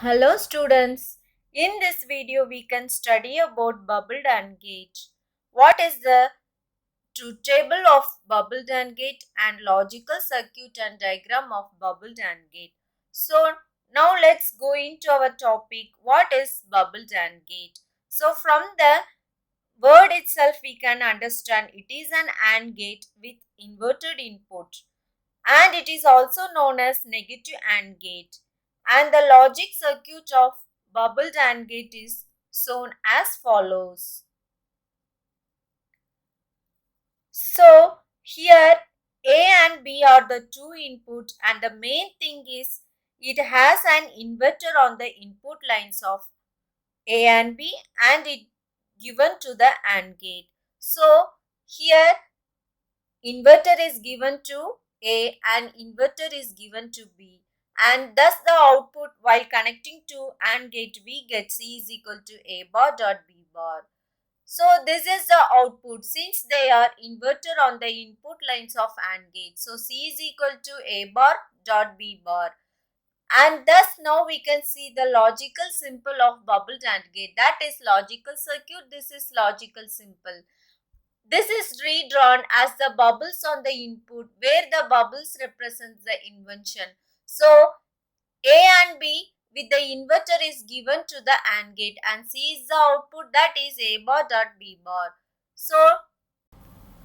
Hello students, in this video we can study about bubbled AND gate. What is the truth table of bubbled AND gate and logical circuit and diagram of bubbled AND gate. So now let's go into our topic, what is bubbled AND gate. So from the word itself we can understand it is an AND gate with inverted input, and it is also known as negative AND gate. And the logic circuit of bubbled AND gate is shown as follows. So here A and B are the two input, and the main thing is it has an inverter on the input lines of A and B, and it given to the AND gate. So here inverter is given to A and inverter is given to B, and thus the output while connecting to AND gate we get C is equal to A bar dot B bar. So this is the output since they are inverter on the input lines of AND gate. So C is equal to A bar dot B bar, and thus now we can see the logical symbol of bubbled AND gate, that is logical circuit, this is logical symbol. This is redrawn as the bubbles on the input where the bubbles represents the inversion. So A and B with the inverter is given to the AND gate and C is the output, that is A bar dot B bar.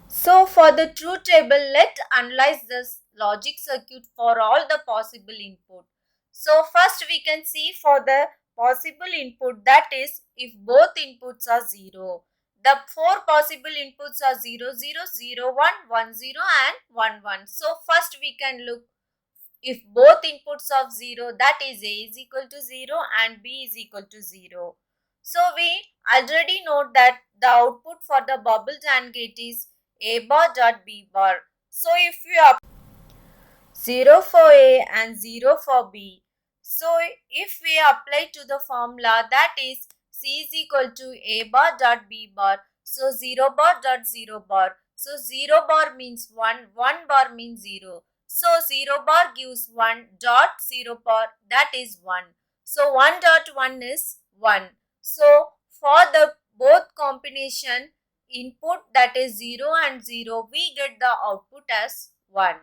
So for the truth table, let's analyze this logic circuit for all the possible input. So first we can see for the possible input, that is if both inputs are 0. The four possible inputs are 0, 0, 0, 1, 1, 0 and 1, 1. So first we can look if both inputs of 0, that is A is equal to 0 and B is equal to 0. So we already know that the output for the bubbled AND gate is A bar dot B bar. So if we apply 0 for A and 0 for B, so if we apply to the formula, that is C is equal to A bar dot B bar, so 0 bar dot 0 bar. So 0 bar means 1, 1 bar means 0. So 0 bar gives 1 dot 0 bar, that is 1. So 1 dot 1 is 1. So for the both combination input, that is 0 and 0, we get the output as 1.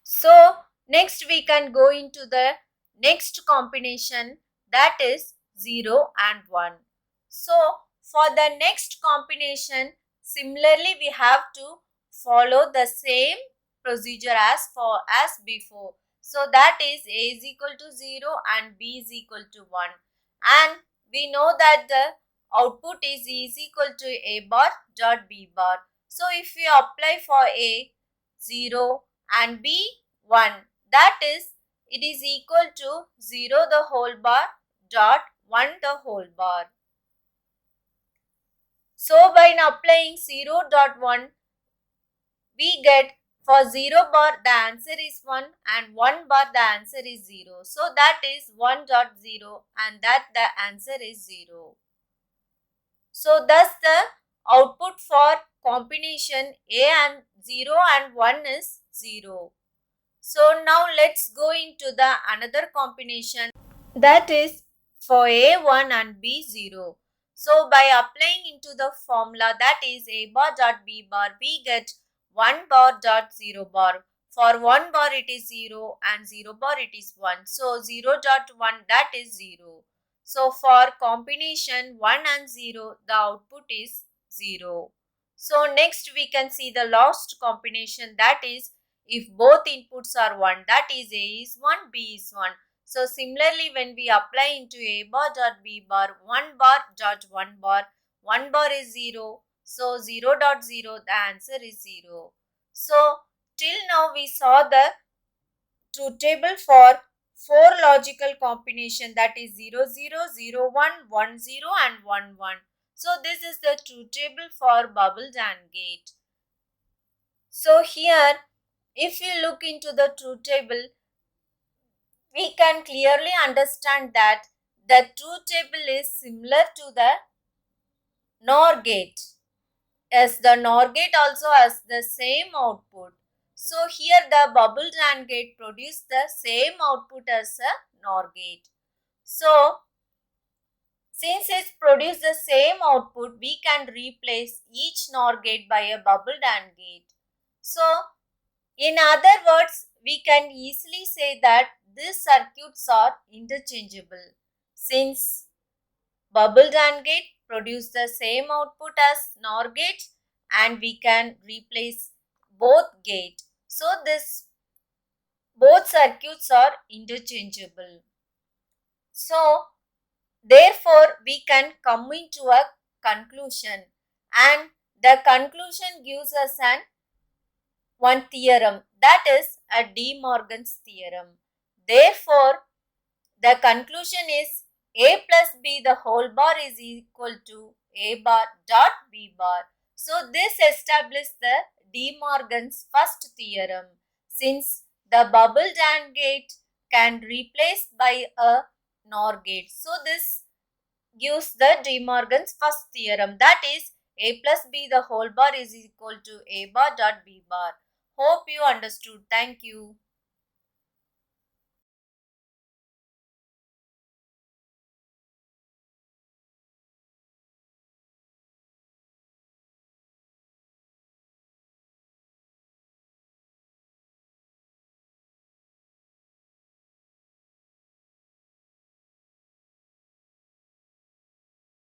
So next we can go into the next combination, that is 0 and 1. So for the next combination, similarly we have to follow the same procedure as before. So that is A is equal to 0 and B is equal to 1. And we know that the output is equal to A bar dot B bar. So if we apply for A 0 and B 1, that is it is equal to 0 the whole bar dot 1 the whole bar. So by applying 0 dot 1, we get for 0 bar the answer is 1 and 1 bar the answer is 0. So that is 1 dot 0 and that the answer is 0. So thus the output for combination A and 0 and 1 is 0. So now let's go into the another combination, that is for A1 and B0. So by applying into the formula, that is A bar dot B bar, we get 1 bar dot 0 bar. For 1 bar it is 0 and 0 bar it is 1. So 0 dot 1, that is 0. So for combination 1 and 0, the output is 0. So next we can see the last combination, that is if both inputs are 1, that is A is 1, B is 1. So similarly when we apply into A bar dot B bar, 1 bar dot 1 bar, 1 bar is 0. So 0 dot 0, the answer is 0. So till now we saw the truth table for 4 logical combination, that is 0, 0, 0, 1, 1, 0 and 1, 1. So this is the truth table for bubbled AND gate. So here if you look into the truth table, we can clearly understand that the truth table is similar to the NOR gate. As the NOR gate also has the same output. So here the bubbled AND gate produces the same output as a NOR gate. So since it produces the same output, we can replace each NOR gate by a bubbled AND gate. So in other words, we can easily say that these circuits are interchangeable since bubbled AND gate produce the same output as NOR gate and we can replace both gate. So both circuits are interchangeable. So therefore we can come into a conclusion and the conclusion gives us one theorem, that is a De Morgan's theorem. Therefore the conclusion is a plus b the whole bar is equal to a bar dot b bar. So this establishes the De Morgan's first theorem since the bubbled AND gate can replace by a NOR gate. So this gives the De Morgan's first theorem, that is a plus b the whole bar is equal to a bar dot b bar. Hope you understood. Thank you.